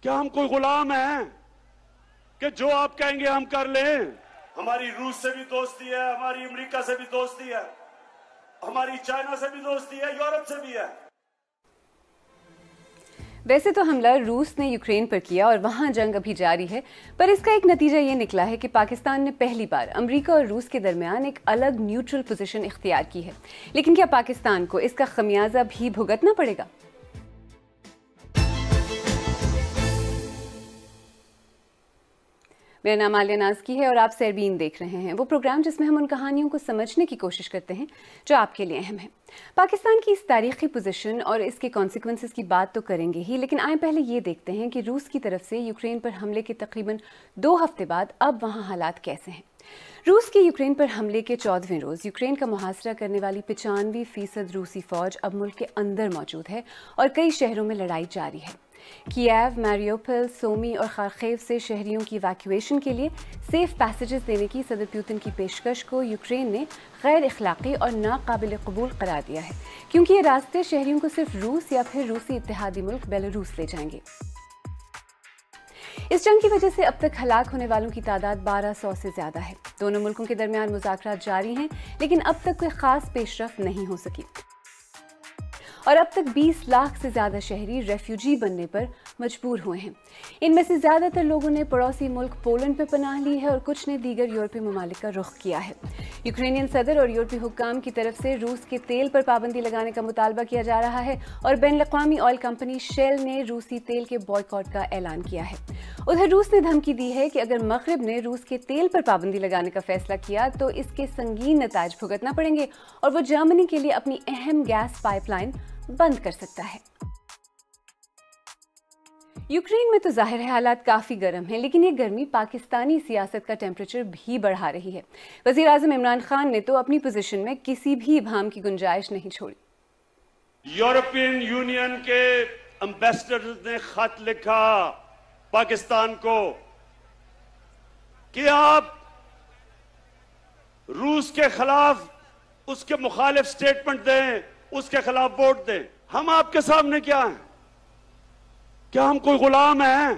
क्या हम कोई गुलाम हैं कि जो आप कहेंगे हम कर लें? हमारी रूस से भी दोस्ती है, हमारी अमेरिका से भी दोस्ती है, हमारी चाइना से भी दोस्ती है, यूरोप से भी है। वैसे तो हमला रूस ने यूक्रेन पर किया और वहां जंग अभी जारी है, पर इसका एक नतीजा ये निकला है कि पाकिस्तान ने पहली बार अमेरिका और रूस के दरमियान एक अलग न्यूट्रल पोजीशन इख्तियार की है। लेकिन क्या पाकिस्तान को इसका खमियाजा भी भुगतना पड़ेगा? मेरा नाम आलिया नाज़की है और आप सरबीन देख रहे हैं, वो प्रोग्राम जिसमें हम उन कहानियों को समझने की कोशिश करते हैं जो आपके लिए अहम है। पाकिस्तान की इस तारीखी पोजीशन और इसके कॉन्सिक्वेंसेस की बात तो करेंगे ही, लेकिन आए पहले ये देखते हैं कि रूस की तरफ से यूक्रेन पर हमले के तकरीबन 2 हफ्ते बाद अब वहाँ हालात कैसे हैं। रूस के यूक्रेन पर हमले के 14वें रोज़ यूक्रेन का मुहासरा करने वाली 95% रूसी फौज अब मुल्क के अंदर मौजूद है और कई शहरों में लड़ाई जारी है। किएव, मारियोपोल, सोमी और खार्किव से शहरियों की इवैक्यूएशन के लिए सेफ पैसेजेस देने की सदर पुतिन की पेशकश को यूक्रेन ने गैर इखलाकी और नाकाबिल कबूल करार दिया है, क्योंकि ये रास्ते शहरियों को सिर्फ रूस या फिर रूसी इत्तेहादी मुल्क बेलारूस ले जाएंगे। इस जंग की वजह से अब तक हलाक होने वालों की तादाद 1200 से ज्यादा है। दोनों मुल्कों के दरमियान मुज़ाकरात जारी हैं, लेकिन अब तक कोई खास पेशरफ नहीं हो सकी और अब तक 20 लाख से ज्यादा शहरी रेफ्यूजी बनने पर मजबूर हुए हैं। इनमें से ज्यादातर लोगों ने पड़ोसी मुल्क पोलैंड पर पनाह ली है और कुछ ने दीगर यूरोपीय ममालिक का रुख किया है। यूक्रेनियन सदर और यूरोपीय हुक्काम की तरफ से रूस के तेल पर पाबंदी लगाने का मुतालबा किया जा रहा है और बैनुल-अक़वामी ऑयल कंपनी शेल ने रूसी तेल के बॉयकॉट का ऐलान किया है। उधर रूस ने धमकी दी है कि अगर मगरिब ने रूस के तेल पर पाबंदी लगाने का फैसला किया तो इसके संगीन नताज भुगतना पड़ेंगे और वो जर्मनी के लिए अपनी अहम गैस पाइपलाइन बंद कर सकता है। यूक्रेन में तो जाहिर है हालात काफी गर्म हैं, लेकिन ये गर्मी पाकिस्तानी सियासत का टेम्परेचर भी बढ़ा रही है। वजीर आज़म इमरान खान ने तो अपनी पोजीशन में किसी भी इब्हाम की गुंजाइश नहीं छोड़ी। यूरोपियन यूनियन के एम्बेसडर ने खत लिखा पाकिस्तान को कि आप रूस के खिलाफ उसके मुखालिफ स्टेटमेंट दें, उसके खिलाफ वोट दें। हम आपके सामने क्या हैं? क्या हम कोई गुलाम हैं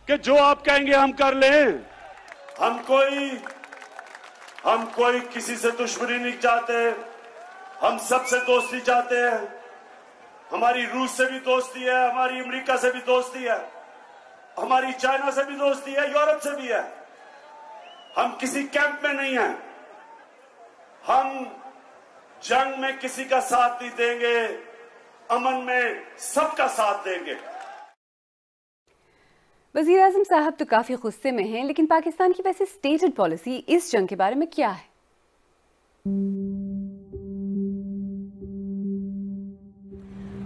कि जो आप कहेंगे हम कर लें? हम कोई किसी से दुश्मनी नहीं चाहते, हम सबसे दोस्ती चाहते हैं। हमारी रूस से भी दोस्ती है, हमारी अमेरिका से भी दोस्ती है, हमारी चाइना से भी दोस्ती है, यूरोप से भी है। हम किसी कैंप में नहीं हैं। हम जंग में किसी का साथ नहीं देंगे, अमन में सबका साथ देंगे। वजीर आज़म साहब तो काफी गुस्से में हैं, लेकिन पाकिस्तान की वैसे स्टेटेड पॉलिसी इस जंग के बारे में क्या है?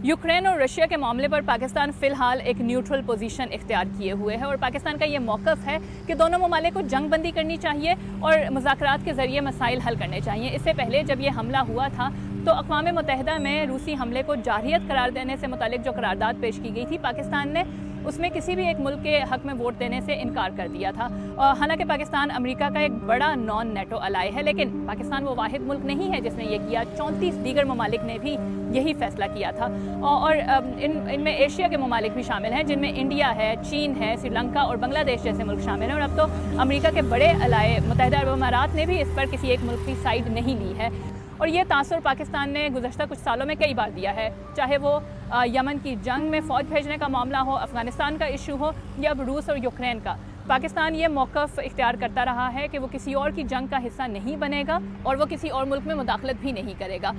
यूक्रेन और रशिया के मामले पर पाकिस्तान फिलहाल एक न्यूट्रल पोजीशन इख्तियार किए हुए है और पाकिस्तान का ये मौक़िफ़ है कि दोनों ममालिक को जंग बंदी करनी चाहिए और मुज़ाकरात के ज़रिए मसाइल हल करने चाहिए। इससे पहले जब ये हमला हुआ था तो अक़वाम मुत्तहिदा में रूसी हमले को जारहियत करार देने से मुतालिक जो करारदाद पेश की गई थी, पाकिस्तान ने उसमें किसी भी एक मुल्क के हक में वोट देने से इनकार कर दिया था। और हालांकि पाकिस्तान अमेरिका का एक बड़ा नॉन नेटो अलाय है, लेकिन पाकिस्तान वो वाहिद मुल्क नहीं है जिसने ये किया। 34 दीगर ममालिक ने भी यही फैसला किया था और इनमें एशिया के ममालिक भी शामिल हैं, जिनमें इंडिया है, चीन है, श्रीलंका और बांग्लादेश जैसे मुल्क शामिल हैं। और अब तो अमेरिका के बड़े अलाय मुत्तहिदा अरब अमारात ने भी इस पर किसी एक मुल्क की साइड नहीं ली है। और ये तासुर पाकिस्तान ने गुज़श्ता कुछ सालों में कई बार दिया है, चाहे वो यमन की जंग में फ़ौज भेजने का मामला हो, अफ़गानिस्तान का इशू हो या अब रूस और यूक्रेन का। पाकिस्तान ये मौक़िफ़ इख्तियार करता रहा है कि वो किसी और की जंग का हिस्सा नहीं बनेगा और वो किसी और मुल्क में मुदाखलत भी नहीं करेगा।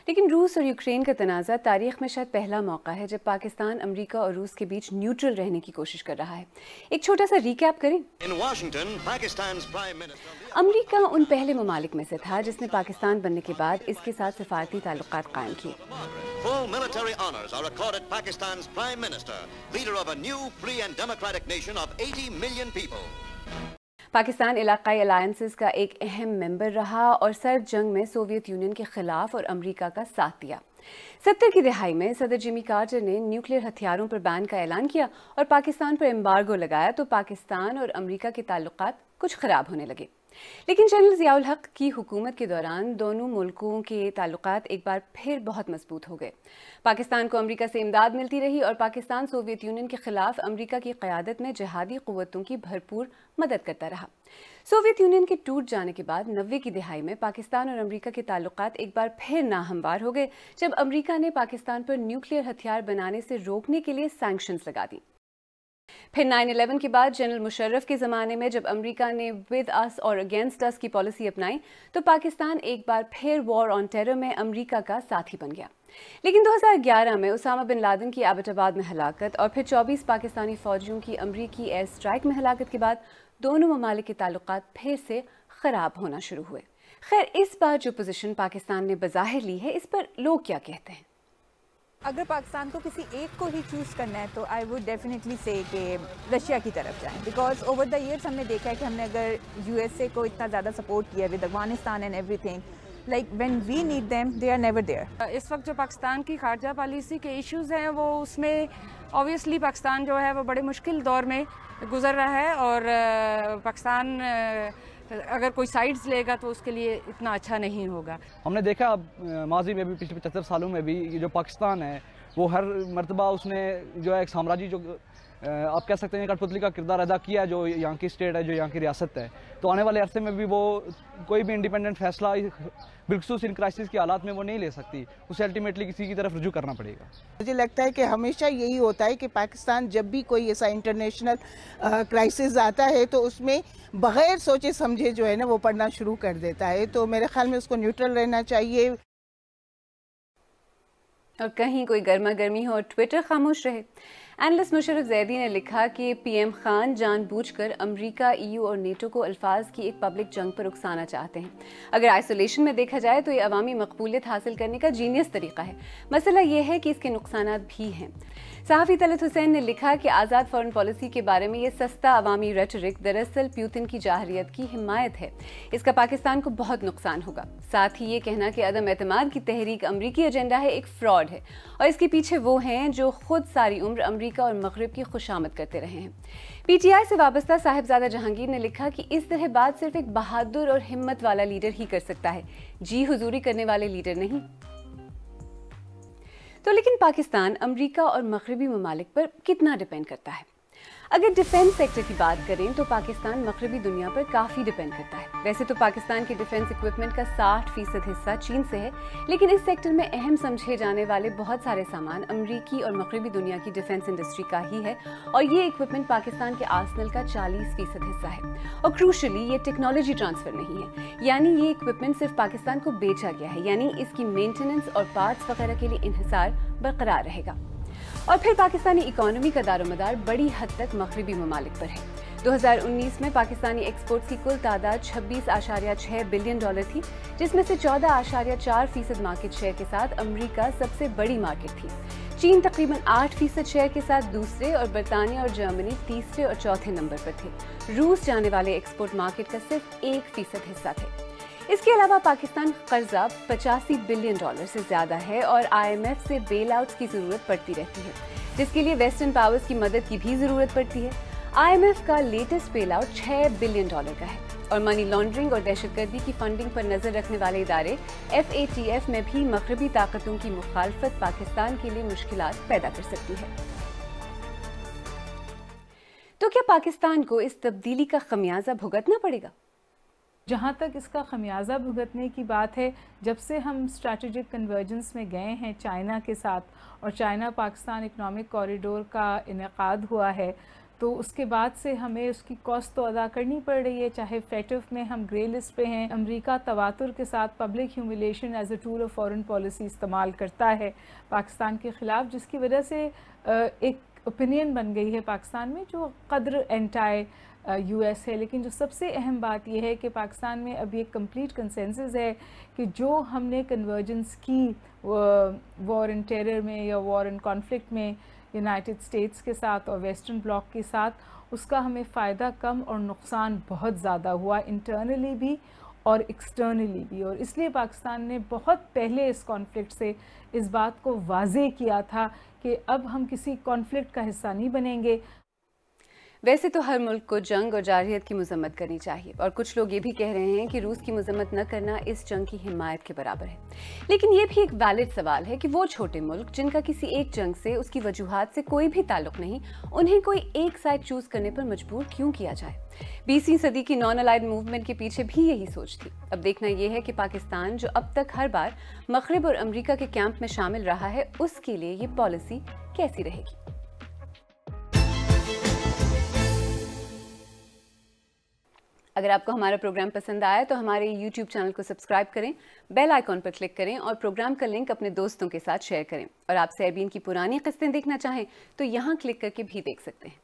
लेकिन रूस और यूक्रेन का तनाज़ा तारीख में शायद पहला मौका है जब पाकिस्तान अमेरिका और रूस के बीच न्यूट्रल रहने की कोशिश कर रहा है। एक छोटा सा रिकैप करें। अमेरिका उन पहले ममालिक में से था जिसने पाकिस्तान बनने के बाद इसके साथ सिफारती ताल्लुकात कायम किए। Full military honors are accorded Pakistan's Prime Minister, leader of a new, free and democratic nation of 80 million people. Pakistan इलाकाई अलायंसेस का एक अहम मेंबर रहा और सर्द जंग में सोवियत यूनियन के खिलाफ और अमेरिका का साथ दिया। 70 की दहाई में सदर जिमी कार्टर ने न्यूक्लियर हथियारों पर बैन का ऐलान किया और पाकिस्तान पर एम्बार्गो लगाया तो पाकिस्तान और अमेरिका के ताल्लुकात कुछ खराब होने लगे। लेकिन जनरल ज़ियाउल हक की हुकूमत के दौरान दोनों मुल्कों के ताल्लुकात एक बार फिर बहुत मजबूत हो गए। पाकिस्तान को अमेरिका से इमदाद मिलती रही और पाकिस्तान सोवियत यूनियन के खिलाफ अमेरिका की क़यादत में जिहादी क़ुव्वतों की भरपूर मदद करता रहा। सोवियत यूनियन के टूट जाने के बाद 90 की दिहाई में पाकिस्तान और अमेरिका के ताल्लुकात एक बार फिर नाहमवार हो गए, जब अमेरिका ने पाकिस्तान पर न्यूक्लियर हथियार बनाने से रोकने के लिए सैंक्शंस लगा दी। फिर 9/11 के बाद जनरल मुशर्रफ के ज़माने में जब अमेरिका ने विद अस और अगेंस्ट अस की पॉलिसी अपनाई, तो पाकिस्तान एक बार फिर वॉर ऑन टेरर में अमेरिका का साथी बन गया। लेकिन 2011 में उसामा बिन लादेन की एबटाबाद में हलाकत और फिर 24 पाकिस्तानी फौजियों की अमेरिकी एयर स्ट्राइक में हलाकत के बाद दोनों ममालिक के ताल्लुकात फिर से ख़राब होना शुरू हुए। खैर, इस बार जो पोजीशन पाकिस्तान ने बज़ाहिर ली है, इस पर लोग क्या कहते हैं? अगर पाकिस्तान को किसी एक को ही चूज़ करना है तो आई वुड डेफिनेटली से कि रशिया की तरफ जाएं, बिकॉज ओवर द ईयर्स हमने देखा है कि हमने अगर यूएसए को इतना ज़्यादा सपोर्ट किया with Afghanistan and everything, like when we need them they are never there. इस वक्त जो पाकिस्तान की खारजा पॉलिसी के इश्यूज़ हैं वो उसमें ऑब्वियसली पाकिस्तान जो है वो बड़े मुश्किल दौर में गुजर रहा है और पाकिस्तान अगर कोई साइड्स लेगा तो उसके लिए इतना अच्छा नहीं होगा। हमने देखा माजी में भी पिछले 75 सालों में भी जो पाकिस्तान है वो हर मरतबा उसने जो है एक साम्राज्य जो आप कह सकते हैं कठपुतली का किरदार अदा किया, जो यहाँ की स्टेट है, जो यहाँ की रियासत है। तो आने वाले अरसे में भी वो कोई भी इंडिपेंडेंट फैसला बिलखुसूस इन क्राइसिस की हालात में वो नहीं ले सकती, उसे अल्टीमेटली किसी की तरफ रुजू करना पड़ेगा। मुझे लगता है कि हमेशा यही होता है कि पाकिस्तान जब भी कोई ऐसा इंटरनेशनल क्राइसिस आता है तो उसमें बगैर सोचे समझे जो है ना वो पढ़ना शुरू कर देता है। तो मेरे ख्याल में उसको न्यूट्रल रहना चाहिए। और कहीं कोई गर्मा गर्मी हो और ट्विटर खामोश रहे। एनालिस्ट मुशर्रफ जैदी ने लिखा कि पीएम खान जानबूझकर अमेरिका, ईयू और नेटो को अल्फाज की एक पब्लिक जंग पर उकसाना चाहते हैं। अगर आइसोलेशन में देखा जाए तो ये अवामी मकबूलियत हासिल करने का जीनियस तरीका है। मसला यह है कि इसके नुकसानात भी हैं। सहाफ़ी तलत हुसैन ने लिखा कि आज़ाद फॉरेन पॉलिसी के बारे में ये सस्ता अवामी रेटरिक दरअसल पुतिन की जाहरियत की हिमायत है। इसका पाकिस्तान को बहुत नुकसान होगा। साथ ही ये कहना कि अदम एतमाद की तहरीक अमरीकी एजेंडा है एक फ्रॉड है और इसके पीछे वो हैं जो खुद सारी उम्र अमरीका और मगरिब की खुशामद करते रहे हैं। पीटीआई से वाबस्ता साहिबजादा जहांगीर ने लिखा कि इस तरह बात सिर्फ एक बहादुर और हिम्मत वाला लीडर ही कर सकता है, जी हुजूरी करने वाले लीडर नहीं। तो लेकिन पाकिस्तान अमेरिका और मगरबी ममालिक पर कितना डिपेंड करता है? अगर डिफेंस सेक्टर की बात करें तो पाकिस्तान मगरबी दुनिया पर काफ़ी डिपेंड करता है। वैसे तो पाकिस्तान के डिफेंस इक्विपमेंट का 60% हिस्सा चीन से है, लेकिन इस सेक्टर में अहम समझे जाने वाले बहुत सारे सामान अमरीकी और मगरबी दुनिया की डिफेंस इंडस्ट्री का ही है और ये इक्विपमेंट पाकिस्तान के आर्सनल का 40% हिस्सा है। और क्रूशली ये टेक्नोलॉजी ट्रांसफर नहीं है, यानी ये इक्विपमेंट सिर्फ पाकिस्तान को बेचा गया है, यानी इसकी मेंटेनेंस और पार्ट्स वगैरह के लिए इन्हिसार बरकरार रहेगा। और फिर पाकिस्तानी इकोनॉमी का दारोमदार बड़ी हद तक मगरबी ममालिक पर है। 2019 में पाकिस्तानी एक्सपोर्ट्स की कुल तादाद $26.6 बिलियन थी, जिसमें से 14.4% मार्केट शेयर के साथ अमेरिका सबसे बड़ी मार्केट थी। चीन तकरीबन 8% शेयर के साथ दूसरे और बरतानिया और जर्मनी तीसरे और चौथे नंबर पर थे। रूस जाने वाले एक्सपोर्ट मार्केट का सिर्फ 1% हिस्सा थे। इसके अलावा पाकिस्तान कर्जा $85 बिलियन से ज्यादा है और IMF से बेल आउट्स की जरूरत पड़ती रहती है, जिसके लिए वेस्टर्न पावर्स की मदद की भी जरूरत पड़ती है। IMF का लेटेस्ट बेल आउट $6 बिलियन का है और मनी लॉन्ड्रिंग और दहशतगर्दी की फंडिंग पर नजर रखने वाले इदारे FATF में भी मगरबी ताकतों की मुखालफत पाकिस्तान के लिए मुश्किलात पैदा कर सकती है। तो क्या पाकिस्तान को इस तब्दीली का खमियाजा भुगतना पड़ेगा? जहाँ तक इसका खमियाजा भुगतने की बात है, जब से हम स्ट्रैटेजिक कन्वर्जेंस में गए हैं चाइना के साथ और चाइना पाकिस्तान इकनॉमिक कॉरिडोर का इनेकाद हुआ है, तो उसके बाद से हमें उसकी कॉस्ट तो अदा करनी पड़ रही है। चाहे फेटिफ में हम ग्रे लिस्ट पे हैं, अमेरिका तवातुर के साथ public humiliation as a tool of foreign policy इस्तेमाल करता है पाकिस्तान के ख़िलाफ़, जिसकी वजह से एक ओपिनियन बन गई है पाकिस्तान में जो कद्र एंटाई US है। लेकिन जो सबसे अहम बात यह है कि पाकिस्तान में अभी एक कंप्लीट कंसेंसस है कि जो हमने कन्वर्जेंस की वॉर इन टेरर में या वॉर इन कॉन्फ्लिक्ट में यूनाइटेड स्टेट्स के साथ और वेस्टर्न ब्लॉक के साथ, उसका हमें फ़ायदा कम और नुकसान बहुत ज़्यादा हुआ, इंटरनली भी और एक्सटर्नली भी। और इसलिए पाकिस्तान ने बहुत पहले इस कॉन्फ्लिक्ट से इस बात को वाज़े किया था कि अब हम किसी कॉन्फ्लिक्ट का हिस्सा नहीं बनेंगे। वैसे तो हर मुल्क को जंग और जारहियत की मजम्मत करनी चाहिए और कुछ लोग ये भी कह रहे हैं कि रूस की मजम्मत न करना इस जंग की हिमायत के बराबर है। लेकिन ये भी एक वैलिड सवाल है कि वो छोटे मुल्क जिनका किसी एक जंग से, उसकी वजूहात से कोई भी ताल्लुक नहीं, उन्हें कोई एक साइड चूज करने पर मजबूर क्यों किया जाए। 20वीं सदी की नॉन अलाइड मूवमेंट के पीछे भी यही सोच थी। अब देखना यह है कि पाकिस्तान, जो अब तक हर बार मगरिब और अमेरिका के कैंप में शामिल रहा है, उसके लिए ये पॉलिसी कैसी रहेगी। अगर आपको हमारा प्रोग्राम पसंद आया तो हमारे YouTube चैनल को सब्सक्राइब करें, बेल आइकॉन पर क्लिक करें और प्रोग्राम का लिंक अपने दोस्तों के साथ शेयर करें। और आप सेरबीन की पुरानी किस्तें देखना चाहें तो यहाँ क्लिक करके भी देख सकते हैं।